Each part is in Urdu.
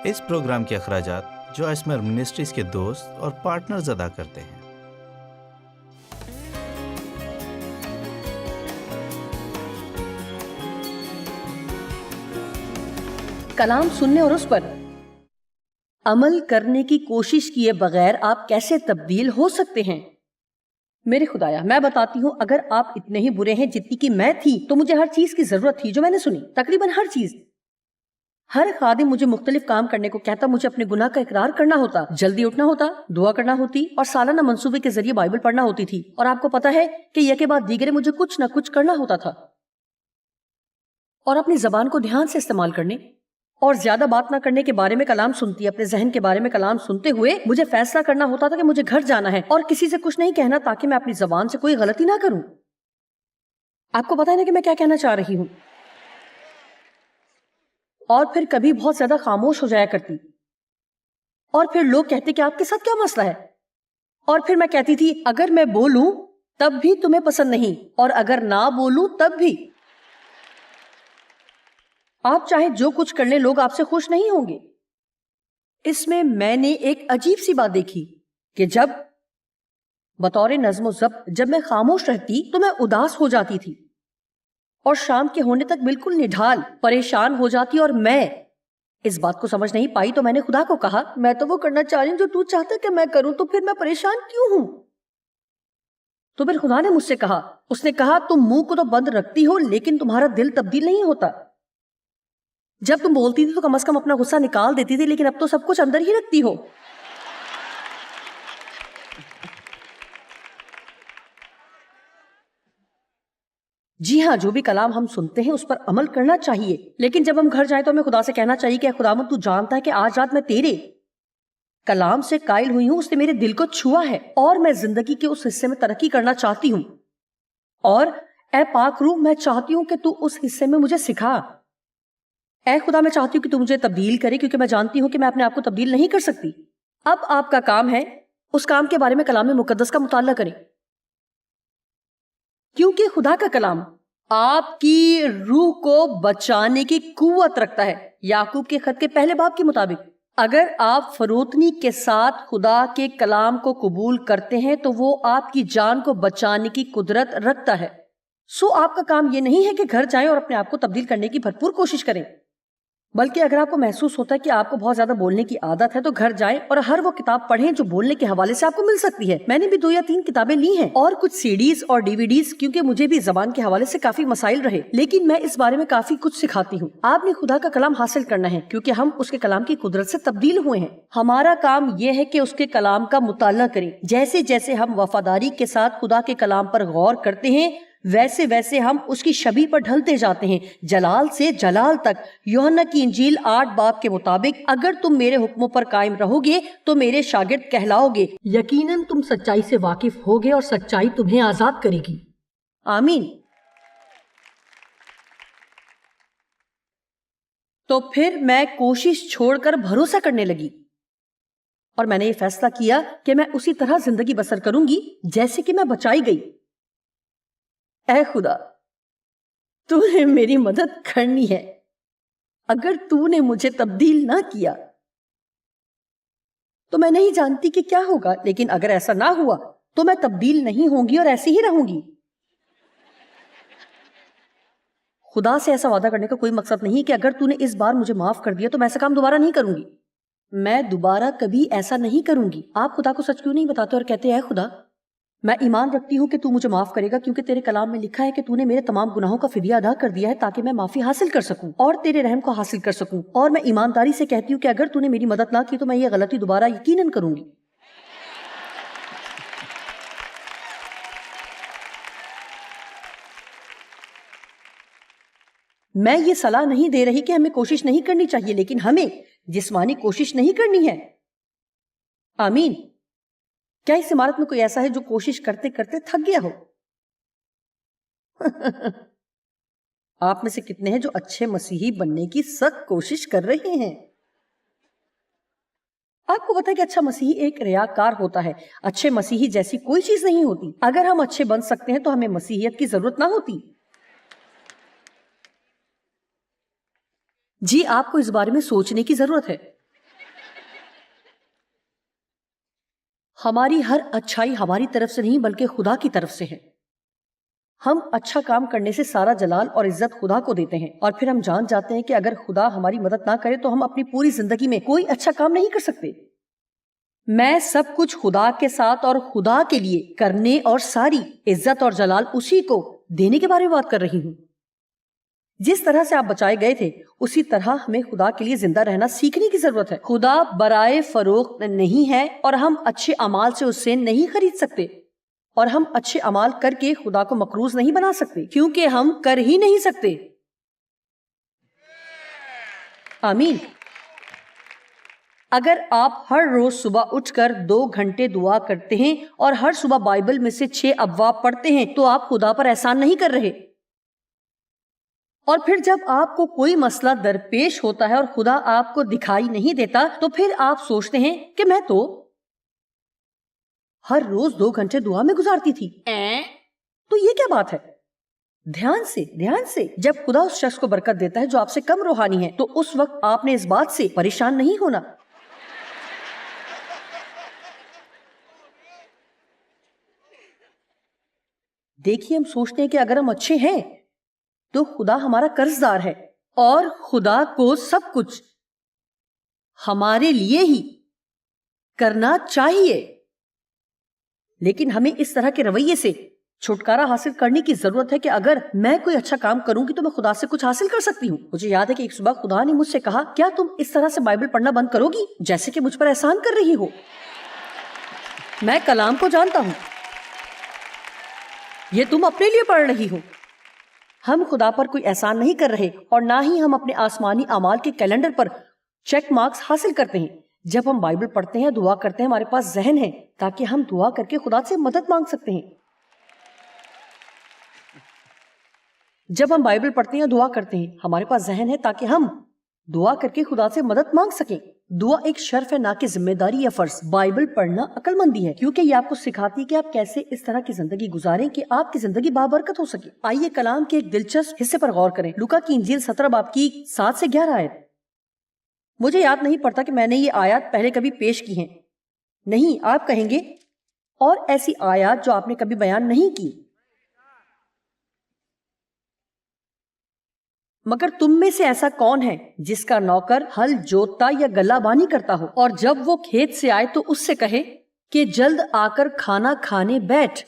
اس پروگرام کے اخراجات جو اسمر منسٹریز کے دوست اور پارٹنرز ادا کرتے ہیں۔ کلام سننے اور اس پر عمل کرنے کی کوشش کیے بغیر آپ کیسے تبدیل ہو سکتے ہیں؟ میرے خدایا، میں بتاتی ہوں، اگر آپ اتنے ہی برے ہیں جتنی کی میں تھی تو مجھے ہر چیز کی ضرورت تھی جو میں نے سنی، تقریباً ہر چیز۔ ہر خادم مجھے مختلف کام کرنے کو کہتا، مجھے اپنے گناہ کا اقرار کرنا ہوتا، جلدی اٹھنا ہوتا، دعا کرنا ہوتی اور سالانہ منصوبے کے ذریعے بائبل پڑھنا ہوتی تھی، اور آپ کو پتا ہے کہ یکے بعد دیگرے مجھے کچھ نہ کچھ کرنا ہوتا تھا، اور اپنی زبان کو دھیان سے استعمال کرنے اور زیادہ بات نہ کرنے کے بارے میں کلام سنتی، اپنے ذہن کے بارے میں کلام سنتے ہوئے مجھے فیصلہ کرنا ہوتا تھا کہ مجھے گھر جانا ہے اور کسی سے کچھ نہیں کہنا تاکہ میں اپنی زبان سے کوئی غلطی نہ کروں۔ آپ کو پتا ہے نا کہ میں کیا کہنا چاہ رہی ہوں؟ اور پھر کبھی بہت زیادہ خاموش ہو جایا کرتی، اور پھر لوگ کہتے کہ آپ کے ساتھ کیا مسئلہ ہے، اور پھر میں کہتی تھی اگر میں بولوں تب بھی تمہیں پسند نہیں، اور اگر نہ بولوں تب بھی۔ آپ چاہے جو کچھ کر لیں، لوگ آپ سے خوش نہیں ہوں گے۔ اس میں نے ایک عجیب سی بات دیکھی کہ جب بطور نظم و ضبط جب میں خاموش رہتی تو میں اداس ہو جاتی تھی، اور شام کے ہونے تک بالکل نڈھال پریشان ہو جاتی، اور میں اس بات کو سمجھ نہیں پائی۔ تو میں نے خدا کو کہا، میں تو وہ کرنا چاہ رہی ہوں جو تو چاہتا کہ میں کروں، تو پھر میں پریشان کیوں ہوں؟ تو پھر خدا نے مجھ سے کہا، اس نے کہا تم منہ کو تو بند رکھتی ہو لیکن تمہارا دل تبدیل نہیں ہوتا۔ جب تم بولتی تھی تو کم از کم اپنا غصہ نکال دیتی تھی، لیکن اب تو سب کچھ اندر ہی رکھتی ہو۔ جی ہاں، جو بھی کلام ہم سنتے ہیں اس پر عمل کرنا چاہیے، لیکن جب ہم گھر جائیں تو ہمیں خدا سے کہنا چاہیے کہ اے خداوند، تو جانتا ہے کہ آج رات میں تیرے کلام سے قائل ہوئی ہوں، اس نے میرے دل کو چھوا ہے اور میں زندگی کے اس حصے میں ترقی کرنا چاہتی ہوں، اور اے پاک روح، میں چاہتی ہوں کہ تو اس حصے میں مجھے سکھا۔ اے خدا، میں چاہتی ہوں کہ تو مجھے تبدیل کرے، کیونکہ میں جانتی ہوں کہ میں اپنے آپ کو تبدیل نہیں کر سکتی۔ اب آپ کا کام ہے اس کام کے بارے میں کلام مقدس کا مطالعہ کریں، کیونکہ خدا کا کلام آپ کی روح کو بچانے کی قوت رکھتا ہے۔ یعقوب کے خط کے پہلے باب کے مطابق اگر آپ فروتنی کے ساتھ خدا کے کلام کو قبول کرتے ہیں تو وہ آپ کی جان کو بچانے کی قدرت رکھتا ہے۔ سو آپ کا کام یہ نہیں ہے کہ گھر جائیں اور اپنے آپ کو تبدیل کرنے کی بھرپور کوشش کریں، بلکہ اگر آپ کو محسوس ہوتا ہے کہ آپ کو بہت زیادہ بولنے کی عادت ہے تو گھر جائیں اور ہر وہ کتاب پڑھیں جو بولنے کے حوالے سے آپ کو مل سکتی ہے۔ میں نے بھی 2 یا 3 کتابیں لی ہیں اور کچھ CDs اور DVDs، کیونکہ مجھے بھی زبان کے حوالے سے کافی مسائل رہے، لیکن میں اس بارے میں کافی کچھ سکھاتی ہوں۔ آپ نے خدا کا کلام حاصل کرنا ہے کیونکہ ہم اس کے کلام کی قدرت سے تبدیل ہوئے ہیں۔ ہمارا کام یہ ہے کہ اس کے کلام کا مطالعہ کریں۔ جیسے جیسے ہم وفاداری کے ساتھ خدا کے کلام پر غور کرتے ہیں، ویسے ویسے ہم اس کی شبیہ پر ڈھلتے جاتے ہیں، جلال سے جلال تک۔ یوحنا کی انجیل 8 باب کے مطابق اگر تم میرے حکموں پر قائم رہو گے تو میرے شاگرد کہلاؤ گے، یقیناً تم سچائی سے واقف ہوگے اور سچائی تمہیں آزاد کرے گی۔ آمین۔ تو پھر میں کوشش چھوڑ کر بھروسہ کرنے لگی، اور میں نے یہ فیصلہ کیا کہ میں اسی طرح زندگی بسر کروں گی جیسے کہ میں بچائی گئی۔ اے خدا، تو نے میری مدد کرنی ہے۔ اگر تو نے مجھے تبدیل نہ کیا تو میں نہیں جانتی کہ کیا ہوگا، لیکن اگر ایسا نہ ہوا تو میں تبدیل نہیں ہوں گی اور ایسی ہی رہوں گی۔ خدا سے ایسا وعدہ کرنے کا کوئی مقصد نہیں کہ اگر تو نے اس بار مجھے معاف کر دیا تو میں ایسا کام دوبارہ نہیں کروں گی۔ میں دوبارہ کبھی ایسا نہیں کروں گی۔ آپ خدا کو سچ کیوں نہیں بتاتے اور کہتے ہیں اے خدا، میں ایمان رکھتی ہوں کہ تو مجھے معاف کرے گا، کیونکہ تیرے کلام میں لکھا ہے کہ تو نے میرے تمام گناہوں کا فدیہ ادا کر دیا ہے تاکہ میں معافی حاصل کر سکوں اور تیرے رحم کو حاصل کر سکوں۔ اور میں ایمانداری سے کہتی ہوں کہ اگر تو نے میری مدد نہ کی تو میں یہ غلطی دوبارہ یقیناً کروں گی۔ میں یہ صلاح نہیں دے رہی کہ ہمیں کوشش نہیں کرنی چاہیے، لیکن ہمیں جسمانی کوشش نہیں کرنی ہے۔ آمین۔ کیا اس عمارت میں کوئی ایسا ہے جو کوشش کرتے کرتے تھک گیا ہو؟ آپ میں سے کتنے ہیں جو اچھے مسیحی بننے کی سخت کوشش کر رہے ہیں؟ آپ کو پتا ہے کہ اچھا مسیحی ایک ریاکار ہوتا ہے۔ اچھے مسیحی جیسی کوئی چیز نہیں ہوتی۔ اگر ہم اچھے بن سکتے ہیں تو ہمیں مسیحیت کی ضرورت نہ ہوتی۔ جی، آپ کو اس بارے میں سوچنے کی ضرورت ہے۔ ہماری ہر اچھائی ہماری طرف سے نہیں بلکہ خدا کی طرف سے ہے. ہم اچھا کام کرنے سے سارا جلال اور عزت خدا کو دیتے ہیں، اور پھر ہم جان جاتے ہیں کہ اگر خدا ہماری مدد نہ کرے تو ہم اپنی پوری زندگی میں کوئی اچھا کام نہیں کر سکتے. میں سب کچھ خدا کے ساتھ اور خدا کے لیے کرنے اور ساری عزت اور جلال اسی کو دینے کے بارے میں بات کر رہی ہوں. جس طرح سے آپ بچائے گئے تھے اسی طرح ہمیں خدا کے لیے زندہ رہنا سیکھنے کی ضرورت ہے. خدا برائے فروخت نہیں ہے اور ہم اچھے اعمال سے اسے نہیں خرید سکتے، اور ہم اچھے اعمال کر کے خدا کو مقروض نہیں بنا سکتے کیونکہ ہم کر ہی نہیں سکتے. آمین. اگر آپ ہر روز صبح اٹھ کر 2 گھنٹے دعا کرتے ہیں اور ہر صبح بائبل میں سے 6 ابواب پڑھتے ہیں تو آپ خدا پر احسان نہیں کر رہے. اور پھر جب آپ کو کوئی مسئلہ درپیش ہوتا ہے اور خدا آپ کو دکھائی نہیں دیتا تو پھر آپ سوچتے ہیں کہ میں تو ہر روز 2 گھنٹے دعا میں گزارتی تھی، تو یہ کیا بات ہے؟ دھیان سے جب خدا اس شخص کو برکت دیتا ہے جو آپ سے کم روحانی ہے تو اس وقت آپ نے اس بات سے پریشان نہیں ہونا. دیکھیے، ہم سوچتے ہیں کہ اگر ہم اچھے ہیں تو خدا ہمارا قرض دار ہے اور خدا کو سب کچھ ہمارے لیے ہی کرنا چاہیے. لیکن ہمیں اس طرح کے رویے سے چھٹکارا حاصل کرنے کی ضرورت ہے کہ اگر میں کوئی اچھا کام کروں گی تو میں خدا سے کچھ حاصل کر سکتی ہوں. مجھے یاد ہے کہ ایک صبح خدا نے مجھ سے کہا، کیا تم اس طرح سے بائبل پڑھنا بند کرو گی جیسے کہ مجھ پر احسان کر رہی ہو؟ میں کلام کو جانتا ہوں، یہ تم اپنے لیے پڑھ رہی ہو. ہم خدا پر کوئی احسان نہیں کر رہے اور نہ ہی ہم اپنے آسمانی اعمال کے کیلنڈر پر چیک مارکس حاصل کرتے ہیں. جب ہم بائبل پڑھتے ہیں، دعا کرتے ہیں، ہمارے پاس ذہن ہے تاکہ ہم دعا کر کے خدا سے مدد مانگ سکتے ہیں. جب ہم بائبل پڑھتے ہیں، دعا کرتے ہیں، ہمارے پاس ذہن ہے تاکہ ہم دعا کر کے خدا سے مدد مانگ سکیں. دعا ایک شرف ہے، نہ کہ ذمہ داری یا فرض. بائبل پڑھنا عقل مندی ہے کیونکہ یہ آپ کو سکھاتی ہے کہ آپ کیسے اس طرح کی زندگی گزاریں کہ آپ کی زندگی بابرکت ہو سکے. آئیے کلام کے ایک دلچسپ حصے پر غور کریں. لوکا کی انجیل 17 باب کی 7 سے 11 آیت. مجھے یاد نہیں پڑتا کہ میں نے یہ آیات پہلے کبھی پیش کی ہیں. نہیں، آپ کہیں گے اور ایسی آیات جو آپ نے کبھی بیان نہیں کی. مگر تم میں سے ایسا کون ہے جس کا نوکر ہل جوتتا یا گلہ بانی کرتا ہو اور جب وہ کھیت سے آئے تو اس سے کہے کہ جلد آ کر کھانا کھانے بیٹھ،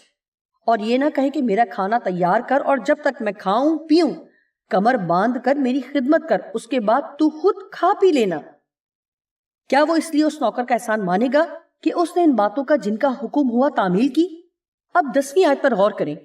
اور یہ نہ کہے کہ میرا کھانا تیار کر اور جب تک میں کھاؤں پیوں کمر باندھ کر میری خدمت کر، اس کے بعد تو خود کھا پی لینا. کیا وہ اس لیے اس نوکر کا احسان مانے گا کہ اس نے ان باتوں کا جن کا حکم ہوا تعمیل کی؟ اب 10ویں آیت پر غور کریں.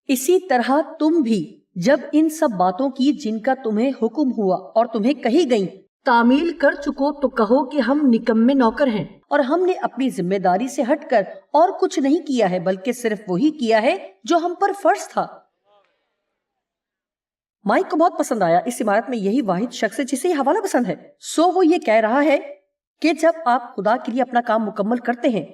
اسی طرح تم بھی جب ان سب باتوں کی جن کا تمہیں حکم ہوا اور تمہیں کہی گئیں تعمیل کر چکو تو کہو کہ ہم نکمے نوکر ہیں اور ہم نے اپنی ذمہ داری سے ہٹ کر اور کچھ نہیں کیا ہے بلکہ صرف وہی کیا ہے جو ہم پر فرض تھا. مائک کو بہت پسند آیا. اس عمارت میں یہی واحد شخص ہے جسے یہ حوالہ پسند ہے. وہ یہ کہہ رہا ہے کہ جب آپ خدا کے لیے اپنا کام مکمل کرتے ہیں،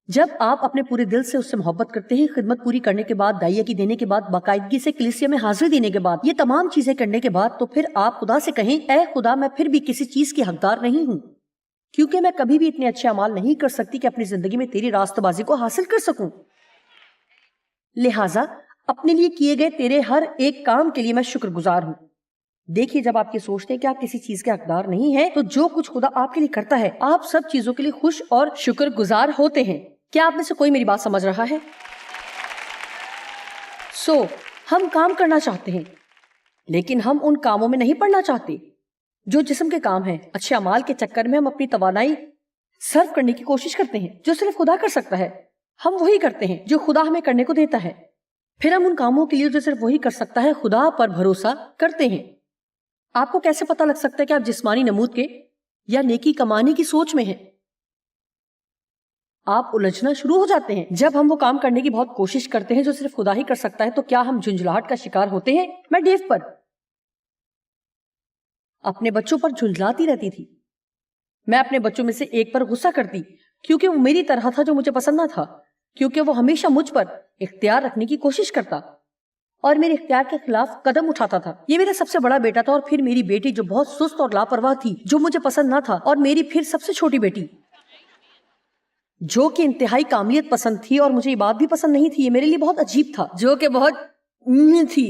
جب آپ اپنے پورے دل سے اس سے محبت کرتے ہیں، خدمت پوری کرنے کے بعد، دائیا کی دینے کے بعد، باقاعدگی سے کلیسیا میں حاضری دینے کے بعد، یہ تمام چیزیں کرنے کے بعد، تو پھر آپ خدا سے کہیں، اے خدا، میں پھر بھی کسی چیز کی حقدار نہیں ہوں کیونکہ میں کبھی بھی اتنے اچھے اعمال نہیں کر سکتی کہ اپنی زندگی میں تیری راستہ بازی کو حاصل کر سکوں. لہٰذا اپنے لیے کیے گئے تیرے ہر ایک کام کے لیے میں شکر گزار ہوں. دیکھیے، جب آپ یہ سوچتے ہیں کہ آپ کسی چیز کے حقدار نہیں ہیں تو جو کچھ خدا آپ کے لیے کرتا ہے، آپ سب چیزوں کے لیے خوش اور شکر گزار ہوتے ہیں. کیا آپ میں سے کوئی میری بات سمجھ رہا ہے؟ ہم کام کرنا چاہتے ہیں لیکن ہم ان کاموں میں نہیں پڑنا چاہتے جو جسم کے کام ہیں. اچھے اعمال کے چکر میں ہم اپنی توانائی صرف کرنے کی کوشش کرتے ہیں جو صرف خدا کر سکتا ہے. ہم وہی کرتے ہیں جو خدا ہمیں کرنے کو دیتا ہے. پھر ہم ان کاموں کے لیے جو صرف وہی کر سکتا ہے خدا پر بھروسہ کرتے ہیں. آپ کو کیسے پتا لگ سکتا ہے کہ آپ جسمانی نمود کے یا نیکی کمانے کی سوچ میں ہیں؟ آپ الجھنا شروع ہو جاتے ہیں جب ہم وہ کام کرنے کی بہت کوشش کرتے ہیں جو صرف خدا ہی کر سکتا ہے. تو کیا ہم جھنجھلاہٹ کا شکار ہوتے ہیں؟ میں ڈیو پر اپنے بچوں پر جھنجھلاتی رہتی تھی. میں اپنے بچوں میں سے ایک پر غصہ کرتی کیونکہ وہ میری طرح تھا جو مجھے پسند نہ تھا، کیونکہ وہ ہمیشہ مجھ پر اختیار رکھنے کی کوشش کرتا اور میرے اختیار کے خلاف قدم اٹھاتا تھا. یہ میرا سب سے بڑا بیٹا تھا اور پھر میری بیٹی جو بہت سست اور لاپرواہ تھی جو مجھے پسند نہ تھا، اور میری پھر سب سے چھوٹی بیٹی جو کہ انتہائی کاملیت پسند تھی، اور مجھے یہ بات بھی پسند نہیں تھی، یہ میرے لیے بہت عجیب تھا، جو کہ بہت تھی۔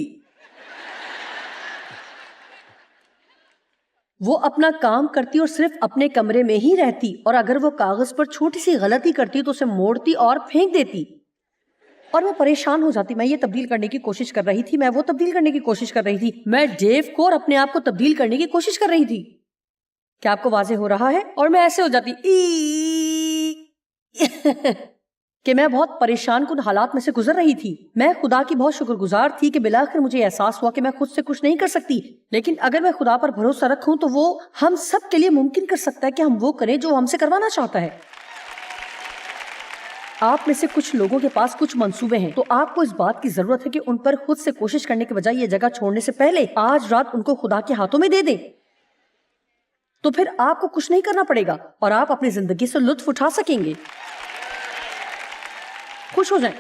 وہ اپنا کام کرتی اور صرف اپنے کمرے میں ہی رہتی، اور اگر وہ کاغذ پر چھوٹی سی غلطی کرتی تو اسے موڑتی اور پھینک دیتی، اور میں پریشان ہو جاتی۔ میں یہ تبدیل کرنے کی کوشش کر رہی تھی، میں وہ تبدیل کرنے کی کوشش کر رہی تھی، میں ڈیو کو اور اپنے آپ کو تبدیل کرنے کی کوشش کر رہی تھی۔ کیا آپ کو واضح ہو رہا ہے؟ اور میں ایسے ہو جاتی کہ میں بہت پریشان کن حالات میں سے گزر رہی تھی۔ میں خدا کی بہت شکر گزار تھی کہ بالآخر مجھے احساس ہوا کہ میں خود سے کچھ نہیں کر سکتی، لیکن اگر میں خدا پر بھروسہ رکھوں تو وہ ہم سب کے لیے ممکن کر سکتا ہے کہ ہم وہ کریں جو ہم سے کروانا چاہتا ہے۔ آپ میں سے کچھ لوگوں کے پاس کچھ منصوبے ہیں، تو آپ کو اس بات کی ضرورت ہے کہ ان پر خود سے کوشش کرنے کے بجائے یہ جگہ چھوڑنے سے پہلے آج رات ان کو خدا کے ہاتھوں میں دے دیں، تو پھر آپ کو کچھ نہیں کرنا پڑے گا اور آپ اپنی زندگی سے لطف اٹھا سکیں گے۔ خوش ہو جائیں۔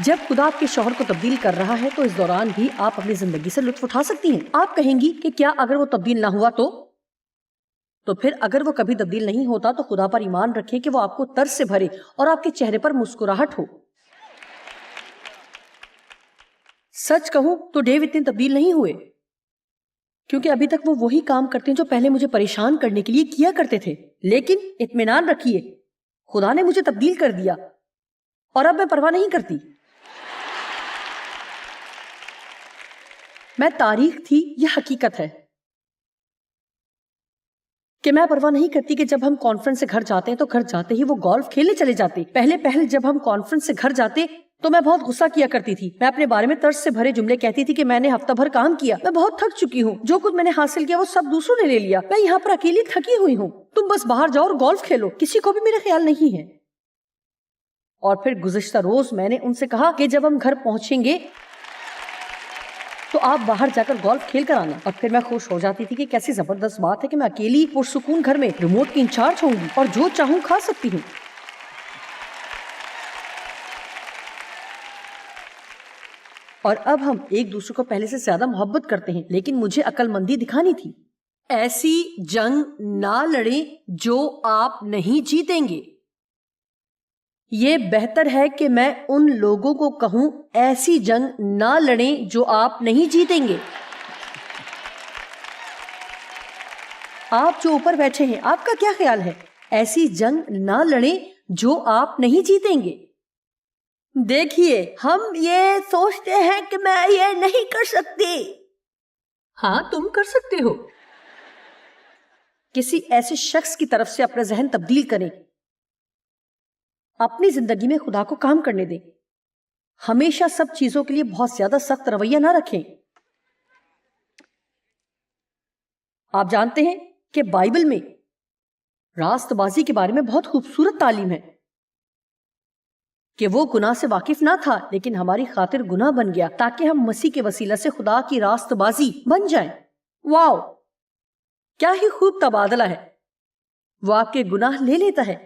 جب خدا آپ کے شوہر کو تبدیل کر رہا ہے تو اس دوران بھی آپ اپنی زندگی سے لطف اٹھا سکتی ہیں۔ آپ کہیں گی کہ کیا اگر وہ تبدیل نہ ہوا تو پھر اگر وہ کبھی تبدیل نہیں ہوتا تو خدا پر ایمان رکھیں کہ وہ آپ کو ترس سے بھرے اور آپ کے چہرے پر مسکراہٹ ہو۔ سچ کہوں تو ڈیو اتنے تبدیل نہیں ہوئے، کیونکہ ابھی تک وہ وہی کام کرتے ہیں جو پہلے مجھے پریشان کرنے کے لیے کیا کرتے تھے۔ لیکن اطمینان رکھیے، خدا نے مجھے تبدیل کر دیا اور اب میں پرواہ نہیں کرتی۔ میں تاریخ تھی، یہ حقیقت ہے کہ میں پرواہ نہیں کرتی کہ جب ہم کانفرنس سے گھر جاتے ہیں تو گھر جاتے ہی وہ گولف کھیلنے چلے جاتے۔ پہلے جب ہم کانفرنس سے گھر جاتے تو میں بہت غصہ کیا کرتی تھی۔ میں اپنے بارے میں ترس سے بھرے جملے کہتی تھی کہ میں نے ہفتہ بھر کام کیا، میں بہت تھک چکی ہوں، جو کچھ میں نے حاصل کیا وہ سب دوسروں نے لے لیا، میں یہاں پر اکیلی تھکی ہوئی ہوں، تم بس باہر جاؤ اور گولف کھیلو، کسی کو بھی میرا خیال نہیں ہے۔ اور پھر گزشتہ روز میں نے ان سے کہا کہ جب ہم گھر پہنچیں گے تو آپ باہر جا کر گولف کھیل کر آنا، اور پھر میں خوش ہو جاتی تھی کہ کیسی زبردست بات ہے کہ میں اکیلی پرسکون گھر میں ریموٹ کی انچارج ہوں گی اور جو چاہوں کھا سکتی ہوں۔ اور اب ہم ایک دوسرے کو پہلے سے زیادہ محبت کرتے ہیں، لیکن مجھے عقل مندی دکھانی تھی۔ ایسی جنگ نہ لڑیں جو آپ نہیں جیتیں گے۔ یہ بہتر ہے کہ میں ان لوگوں کو کہوں ایسی جنگ نہ لڑیں جو آپ نہیں جیتیں گے۔ آپ جو اوپر بیٹھے ہیں، آپ کا کیا خیال ہے؟ ایسی جنگ نہ لڑیں جو آپ نہیں جیتیں گے۔ دیکھیے، ہم یہ سوچتے ہیں کہ میں یہ نہیں کر سکتی۔ ہاں، تم کر سکتے ہو۔ کسی ایسے شخص کی طرف سے اپنا ذہن تبدیل کریں، اپنی زندگی میں خدا کو کام کرنے دیں۔ ہمیشہ سب چیزوں کے لیے بہت زیادہ سخت رویہ نہ رکھیں۔ آپ جانتے ہیں کہ بائبل میں راست بازی کے بارے میں بہت خوبصورت تعلیم ہے کہ وہ گناہ سے واقف نہ تھا لیکن ہماری خاطر گناہ بن گیا تاکہ ہم مسیح کے وسیلہ سے خدا کی راست بازی بن جائیں۔ واو، کیا ہی خوب تبادلہ ہے۔ وہ آپ کے گناہ لے لیتا ہے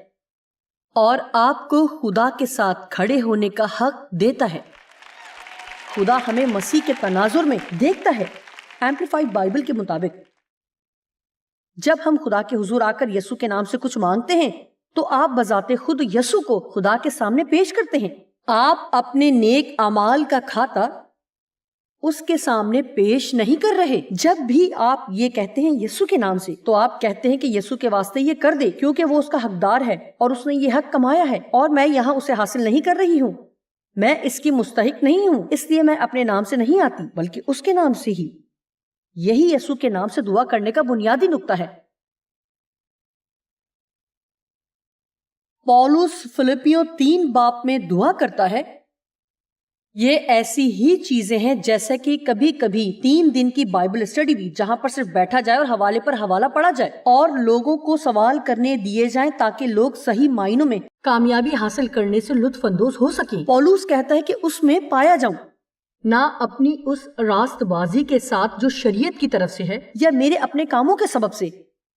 اور آپ کو خدا کے ساتھ کھڑے ہونے کا حق دیتا ہے۔ خدا ہمیں مسیح کے تناظر میں دیکھتا ہے۔ ایمپلیفائڈ بائبل کے مطابق جب ہم خدا کے حضور آ کر یسوع کے نام سے کچھ مانگتے ہیں تو آپ بذات خود یسوع کو خدا کے سامنے پیش کرتے ہیں۔ آپ اپنے نیک اعمال کا کھاتا اس کے سامنے پیش نہیں کر رہے۔ جب بھی آپ یہ کہتے ہیں یسوع کے نام سے تو آپ کہتے ہیں کہ یسوع کے واسطے یہ کر دے، کیونکہ وہ اس کا حقدار ہے اور اس نے یہ حق کمایا ہے اور میں یہاں اسے حاصل نہیں کر رہی ہوں، میں اس کی مستحق نہیں ہوں، اس لیے میں اپنے نام سے نہیں آتی بلکہ اس کے نام سے ہی۔ یہی یسوع کے نام سے دعا کرنے کا بنیادی نقطہ ہے۔ پولس فلپیوں 3 باب میں دعا کرتا ہے، یہ ایسی ہی چیزیں ہیں جیسے کہ کبھی کبھی 3 دن کی بائبل اسٹڈی بھی، جہاں پر صرف بیٹھا جائے اور حوالے پر حوالہ پڑھا جائے اور لوگوں کو سوال کرنے دیے جائیں تاکہ لوگ صحیح معنوں میں کامیابی حاصل کرنے سے لطف اندوز ہو سکیں۔ پولس کہتا ہے کہ اس میں پایا جاؤں، نہ اپنی اس راست بازی کے ساتھ جو شریعت کی طرف سے ہے یا میرے اپنے کاموں کے سبب سے،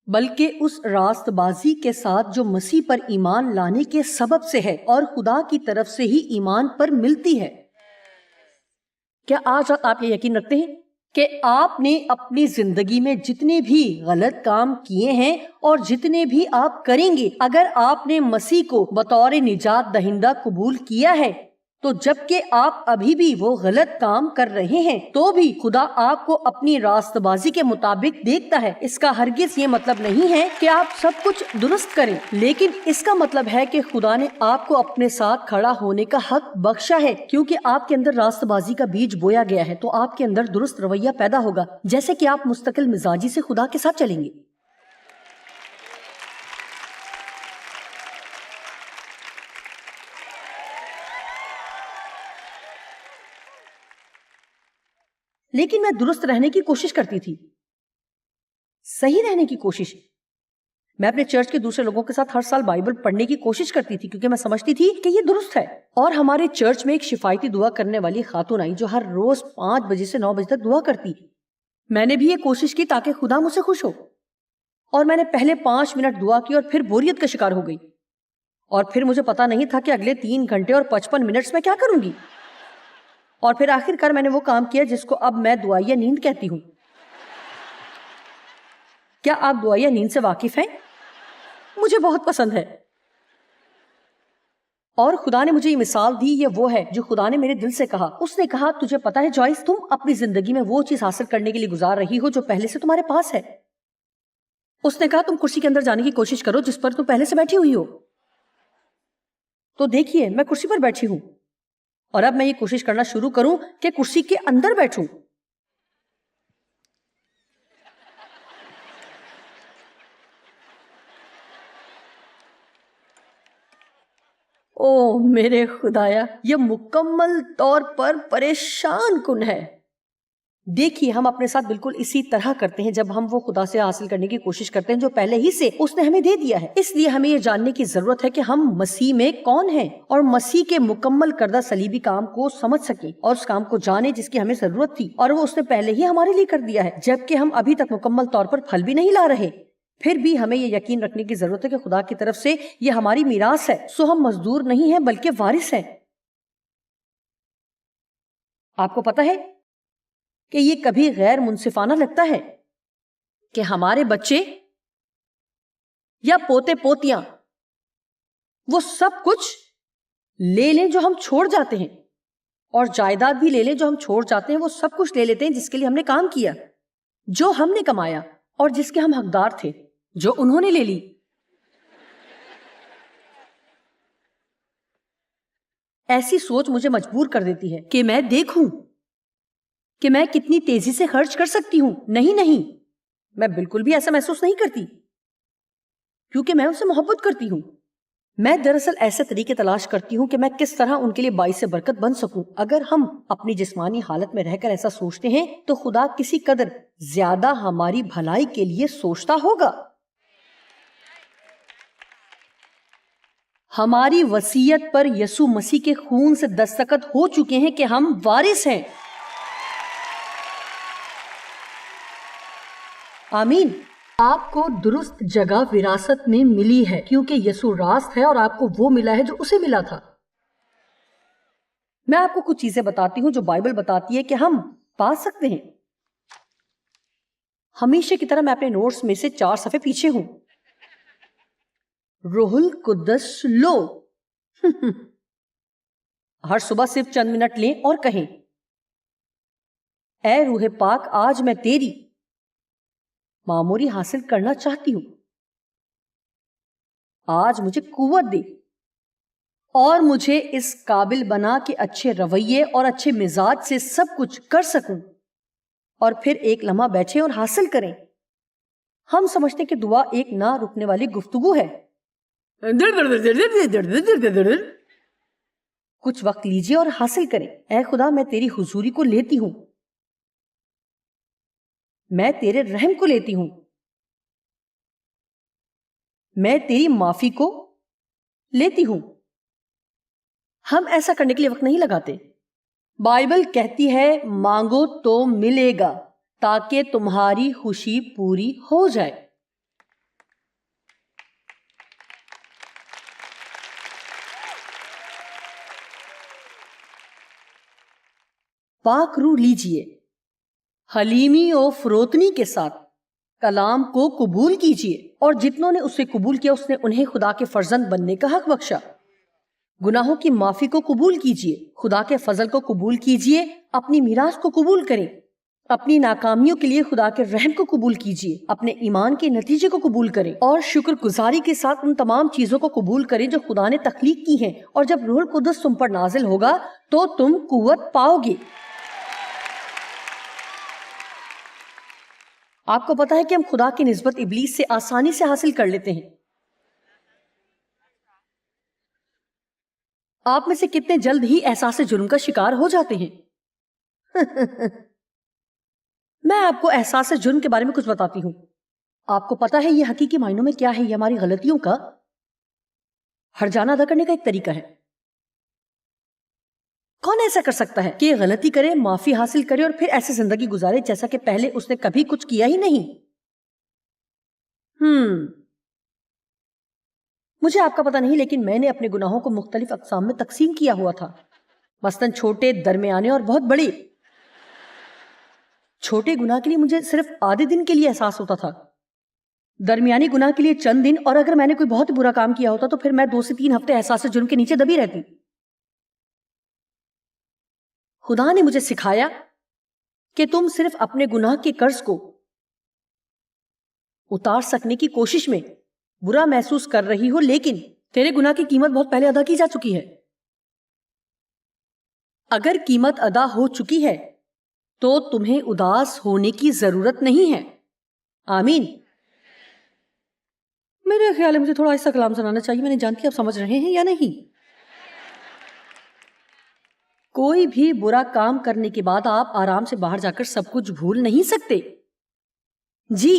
بلکہ اس راست بازی کے ساتھ جو مسیح پر ایمان لانے کے سبب سے ہے اور خدا کی طرف سے ہی ایمان پر ملتی ہے۔ کیا آج رات آپ یہ یقین رکھتے ہیں کہ آپ نے اپنی زندگی میں جتنے بھی غلط کام کیے ہیں اور جتنے بھی آپ کریں گے، اگر آپ نے مسیح کو بطور نجات دہندہ قبول کیا ہے تو جب کہ آپ ابھی بھی وہ غلط کام کر رہے ہیں تو بھی خدا آپ کو اپنی راست بازی کے مطابق دیکھتا ہے۔ اس کا ہرگز یہ مطلب نہیں ہے کہ آپ سب کچھ درست کریں، لیکن اس کا مطلب ہے کہ خدا نے آپ کو اپنے ساتھ کھڑا ہونے کا حق بخشا ہے، کیونکہ آپ کے اندر راست بازی کا بیج بویا گیا ہے تو آپ کے اندر درست رویہ پیدا ہوگا، جیسے کہ آپ مستقل مزاجی سے خدا کے ساتھ چلیں گے۔ لیکن میں درست رہنے کی کوشش کرتی تھی، صحیح رہنے کی کوشش۔ میں اپنے چرچ کے دوسرے لوگوں کے ساتھ ہر سال بائبل پڑھنے کی کوشش کرتی تھی، کیونکہ میں سمجھتی تھی کہ یہ درست ہے۔ اور ہمارے چرچ میں ایک شفایتی دعا کرنے والی خاتون آئی جو ہر روز 5 بجے سے 9 بجے تک دعا کرتی۔ میں نے بھی یہ کوشش کی تاکہ خدا مجھ سے خوش ہو، اور میں نے پہلے 5 منٹ دعا کی اور پھر بوریت کا شکار ہو گئی، اور پھر مجھے پتا نہیں تھا کہ اگلے 3 گھنٹے اور 55 منٹس میں کیا کروں گی، اور پھر آخر کار میں نے وہ کام کیا جس کو اب میں دعائیہ نیند کہتی ہوں۔ کیا آپ دعائیہ نیند سے واقف ہیں؟ مجھے بہت پسند ہے، اور خدا نے مجھے یہ مثال دی، یہ وہ ہے جو خدا نے میرے دل سے کہا۔ اس نے کہا، تجھے پتا ہے جوائس، تم اپنی زندگی میں وہ چیز حاصل کرنے کے لیے گزار رہی ہو جو پہلے سے تمہارے پاس ہے۔ اس نے کہا، تم کرسی کے اندر جانے کی کوشش کرو جس پر تم پہلے سے بیٹھی ہوئی ہو۔ تو دیکھیے، میں کرسی پر بیٹھی ہوں، اور اب میں یہ کوشش کرنا شروع کروں کہ کرسی کے اندر بیٹھوں۔ او میرے خدایا، یہ مکمل طور پر پریشان کن ہے۔ دیکھیے، ہم اپنے ساتھ بالکل اسی طرح کرتے ہیں جب ہم وہ خدا سے حاصل کرنے کی کوشش کرتے ہیں جو پہلے ہی سے اس نے ہمیں دے دیا ہے۔ اس لیے ہمیں یہ جاننے کی ضرورت ہے کہ ہم مسیح میں کون ہیں، اور مسیح کے مکمل کردہ صلیبی کام کو سمجھ سکیں اور اس کام کو جانیں جس کی ہمیں ضرورت تھی، اور وہ اس نے پہلے ہی ہمارے لیے کر دیا ہے، جبکہ ہم ابھی تک مکمل طور پر پھل بھی نہیں لا رہے۔ پھر بھی ہمیں یہ یقین رکھنے کی ضرورت ہے کہ خدا کی طرف سے یہ ہماری میراث ہے، سو ہم مزدور نہیں ہیں بلکہ وارث ہیں۔ آپ کو پتا ہے کہ یہ کبھی غیر منصفانہ لگتا ہے کہ ہمارے بچے یا پوتے پوتیاں وہ سب کچھ لے لیں جو ہم چھوڑ جاتے ہیں، اور جائیداد بھی لے لیں جو ہم چھوڑ جاتے ہیں۔ وہ سب کچھ لے لیتے ہیں جس کے لیے ہم نے کام کیا، جو ہم نے کمایا، اور جس کے ہم حقدار تھے، جو انہوں نے لے لی۔ ایسی سوچ مجھے مجبور کر دیتی ہے کہ میں دیکھوں کہ میں کتنی تیزی سے خرچ کر سکتی ہوں۔ نہیں، میں بالکل بھی ایسا محسوس نہیں کرتی، کیونکہ میں ان سے محبت کرتی ہوں۔ میں دراصل ایسے طریقے تلاش کرتی ہوں کہ میں کس طرح ان کے لیے باعث برکت بن سکوں۔ اگر ہم اپنی جسمانی حالت میں رہ کر ایسا سوچتے ہیں تو خدا کسی قدر زیادہ ہماری بھلائی کے لیے سوچتا ہوگا۔ ہماری وصیت پر یسوع مسیح کے خون سے دستخط ہو چکے ہیں کہ ہم وارث ہیں۔ آمین۔ آپ کو درست جگہ وراثت میں ملی ہے کیونکہ یسوع راست ہے، اور آپ کو وہ ملا ہے جو اسے ملا تھا۔ میں آپ کو کچھ چیزیں بتاتی ہوں جو بائبل بتاتی ہے کہ ہم پا سکتے ہیں۔ ہمیشہ کی طرح میں اپنے نوٹس میں سے 4 صفحے پیچھے ہوں۔ روح القدس لو۔ ہر صبح صرف چند منٹ لیں اور کہیں، اے روح پاک، آج میں تیری معموری حاصل کرنا چاہتی ہوں۔ آج مجھے قوت دے اور مجھے اس قابل بنا کہ اچھے رویے اور اچھے مزاج سے سب کچھ کر سکوں۔ اور پھر ایک لمحہ بیٹھیں اور حاصل کریں۔ ہم سمجھتے کہ دعا ایک نہ رکنے والی گفتگو ہے۔ کچھ وقت لیجیے اور حاصل کریں۔ اے خدا، میں تیری حضوری کو لیتی ہوں، میں تیرے رحم کو لیتی ہوں، میں تیری معافی کو لیتی ہوں۔ ہم ایسا کرنے کے لیے وقت نہیں لگاتے۔ بائبل کہتی ہے، مانگو تو ملے گا تاکہ تمہاری خوشی پوری ہو جائے۔ پاک روح لیجئے، حلیمی و فروتنی کے ساتھ کلام کو قبول کیجیے، اور جتنوں نے اسے قبول کیا اس نے انہیں خدا کے فرزند بننے کا حق بخشا۔ گناہوں کی معافی کو قبول کیجیے، خدا کے فضل کو قبول کیجیے، اپنی میراث کو قبول کریں، اپنی ناکامیوں کے لیے خدا کے رحم کو قبول کیجیے، اپنے ایمان کے نتیجے کو قبول کریں، اور شکر گزاری کے ساتھ ان تمام چیزوں کو قبول کریں جو خدا نے تخلیق کی ہیں، اور جب روح القدس تم پر نازل ہوگا تو تم قوت پاؤ گے۔ آپ کو پتا ہے کہ ہم خدا کی نسبت ابلیس سے آسانی سے حاصل کر لیتے ہیں۔ آپ میں سے کتنے جلد ہی احساس جرم کا شکار ہو جاتے ہیں؟ میں آپ کو احساس جرم کے بارے میں کچھ بتاتی ہوں۔ آپ کو پتا ہے یہ حقیقی معنوں میں کیا ہے؟ یہ ہماری غلطیوں کا ہرجانہ ادا کرنے کا ایک طریقہ ہے۔ کون ایسا کر سکتا ہے کہ غلطی کرے، معافی حاصل کرے اور پھر ایسی زندگی گزارے جیسا کہ پہلے اس نے کبھی کچھ کیا ہی نہیں؟ مجھے آپ کا پتہ نہیں، لیکن میں نے اپنے گناہوں کو مختلف اقسام میں تقسیم کیا ہوا تھا، مثلاً چھوٹے، درمیانے اور بہت بڑے۔ چھوٹے گناہ کے لیے مجھے صرف آدھے دن کے لیے احساس ہوتا تھا، درمیانی گناہ کے لیے چند دن، اور اگر میں نے کوئی بہت برا کام کیا ہوتا تو پھر میں 2 سے 3 ہفتے احساس جرم کے نیچے دبی رہتی۔ خدا نے مجھے سکھایا کہ تم صرف اپنے گناہ کے قرض کو اتار سکنے کی کوشش میں برا محسوس کر رہی ہو، لیکن تیرے گناہ کی قیمت بہت پہلے ادا کی جا چکی ہے۔ اگر قیمت ادا ہو چکی ہے تو تمہیں اداس ہونے کی ضرورت نہیں ہے۔ آمین۔ میرے خیال ہے مجھے تھوڑا ایسا کلام سنانا چاہیے، میں نہیں جانتی آپ سمجھ رہے ہیں یا نہیں۔ کوئی بھی برا کام کرنے کے بعد آپ آرام سے باہر جا کر سب کچھ بھول نہیں سکتے۔ جی،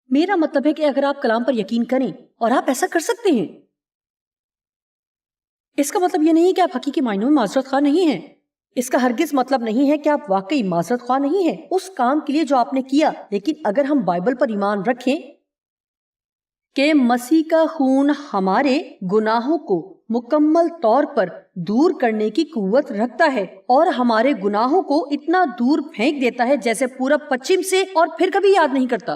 میرا مطلب ہے کہ اگر آپ کلام پر یقین کریں، اور آپ ایسا کر سکتے ہیں، اس کا مطلب یہ نہیں کہ آپ حقیقی معنوں میں معذرت خواہ نہیں ہیں۔ اس کا ہرگز مطلب نہیں ہے کہ آپ واقعی معذرت خواہ نہیں ہیں اس کام کے لیے جو آپ نے کیا، لیکن اگر ہم بائبل پر ایمان رکھیں کہ مسیح کا خون ہمارے گناہوں کو مکمل طور پر دور کرنے کی قوت رکھتا ہے اور ہمارے گناہوں کو اتنا دور پھینک دیتا ہے جیسے پورب پچھم سے، اور پھر کبھی یاد نہیں کرتا۔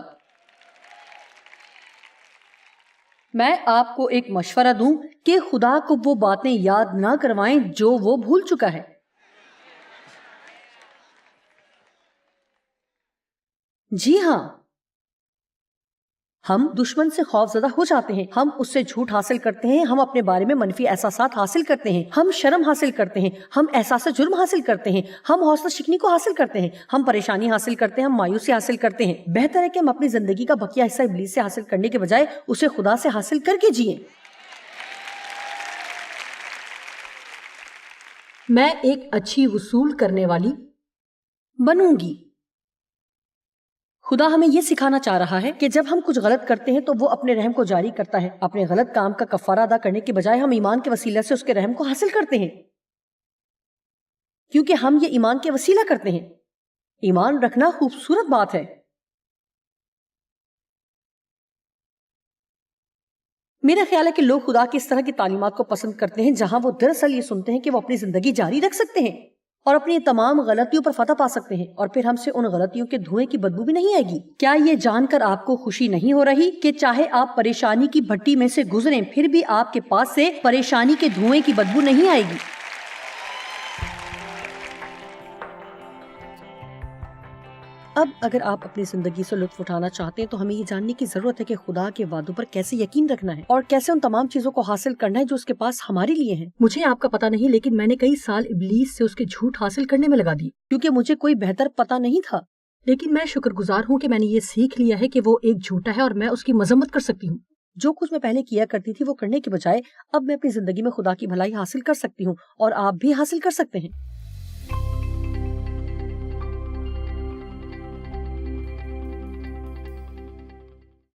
میں آپ کو ایک مشورہ دوں کہ خدا کو وہ باتیں یاد نہ کروائیں جو وہ بھول چکا ہے۔ جی ہاں، ہم دشمن سے خوف زدہ ہو جاتے ہیں، ہم اس سے جھوٹ حاصل کرتے ہیں، ہم اپنے بارے میں منفی احساسات حاصل کرتے ہیں، ہم شرم حاصل کرتے ہیں، ہم احساس جرم حاصل کرتے ہیں، ہم حوصلہ شکنی کو حاصل کرتے ہیں، ہم پریشانی حاصل کرتے ہیں، ہم مایوسی حاصل کرتے ہیں۔ بہتر ہے کہ ہم اپنی زندگی کا بقیہ حصہ ابلیس سے حاصل کرنے کے بجائے اسے خدا سے حاصل کر کے جئیں۔ میں ایک اچھی وصول کرنے والی بنوں گی۔ خدا ہمیں یہ سکھانا چاہ رہا ہے کہ جب ہم کچھ غلط کرتے ہیں تو وہ اپنے رحم کو جاری کرتا ہے۔ اپنے غلط کام کا کفارہ ادا کرنے کے بجائے ہم ایمان کے وسیلہ سے اس کے رحم کو حاصل کرتے ہیں، کیونکہ ہم یہ ایمان کے وسیلہ کرتے ہیں۔ ایمان رکھنا خوبصورت بات ہے۔ میرا خیال ہے کہ لوگ خدا کی اس طرح کی تعلیمات کو پسند کرتے ہیں جہاں وہ دراصل یہ سنتے ہیں کہ وہ اپنی زندگی جاری رکھ سکتے ہیں اور اپنی تمام غلطیوں پر فتح پا سکتے ہیں، اور پھر ہم سے ان غلطیوں کے دھوئیں کی بدبو بھی نہیں آئے گی۔ کیا یہ جان کر آپ کو خوشی نہیں ہو رہی کہ چاہے آپ پریشانی کی بھٹی میں سے گزریں پھر بھی آپ کے پاس سے پریشانی کے دھوئیں کی بدبو نہیں آئے گی؟ اب اگر آپ اپنی زندگی سے لطف اٹھانا چاہتے ہیں تو ہمیں یہ جاننے کی ضرورت ہے کہ خدا کے وعدوں پر کیسے یقین رکھنا ہے اور کیسے ان تمام چیزوں کو حاصل کرنا ہے جو اس کے پاس ہمارے لیے ہیں۔ مجھے آپ کا پتہ نہیں، لیکن میں نے کئی سال ابلیس سے اس کے جھوٹ حاصل کرنے میں لگا دی کیونکہ مجھے کوئی بہتر پتہ نہیں تھا، لیکن میں شکر گزار ہوں کہ میں نے یہ سیکھ لیا ہے کہ وہ ایک جھوٹا ہے اور میں اس کی مذمت کر سکتی ہوں۔ جو کچھ میں پہلے کیا کرتی تھی وہ کرنے کے بجائے اب میں اپنی زندگی میں خدا کی بھلائی حاصل کر سکتی ہوں، اور آپ بھی حاصل کر سکتے ہیں۔